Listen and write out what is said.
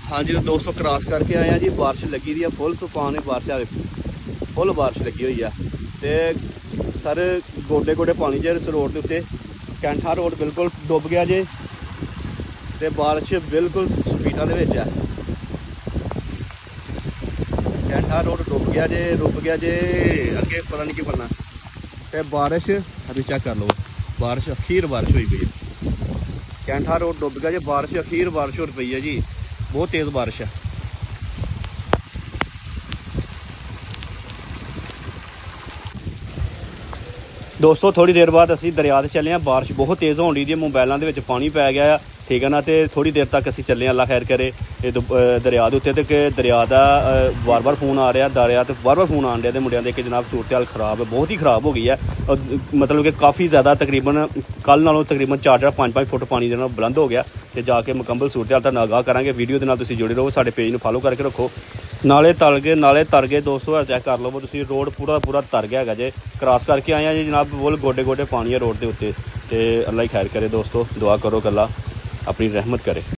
हाँ जी, तो दोस्तों क्रॉस करके आए हैं जी। बारिश लगी दी है फुल, तूफान ही बारिश आ फुल बारिश लगी हुई है। तो सर गोडे गोडे पानी जे इस रोड के उत्ते कैंठा रोड बिल्कुल डुब गया जे। तो बारिश बिल्कुल स्पीडा दे विच है। कैंठा रोड डुब गया जे अगे पता नहीं की बनना। तो बारिश अभी चेक कर लो, बारिश अखीर बारिश हुई पई है। कैंठा रोड डुब गया जी, बारिश अखीर बारिश हो पई है जी, बहुत तेज़ बारिश है। दोस्तों थोड़ी देर बाद असी दरिया ते चले हैं। बारिश बहुत तेज़ होने दी, मोबाइलों के पी पै गया, ठीक है ना। तो थोड़ी देर तक असी चले, अल्लाह खैर करे। दरिया के उत्ते ते दरिया का बार बार फोन आ रहा, दरिया तो बार बार फोन आन रहा मुंडिया के कि जनाब सूरत हाल खराब है, बहुत ही खराब हो गई है। मतलब कि काफ़ी ज़्यादा तकरीबन कल नालों तकरीबन 4-5 फुट पानी जो बुलंद हो गया। तो जाके मुकम्मल सूरत हाल तुहानूं आगाह करांगे। वीडियो के नाल तुसीं जुड़े रहो, साडे पेज नूं फॉलो करके रखो। नाले तर गए दोस्तों, चैक कर लो तुसीं, रोड पूरा तर गया है जे। क्रॉस करके आए हैं जी जनाब, बोल गोडे गोडे पानी है रोड के उत्ते। तो अल्लाह ही खैर करे दोस्तों, दुआ करो कि अल्लाह अपनी रहमत करे।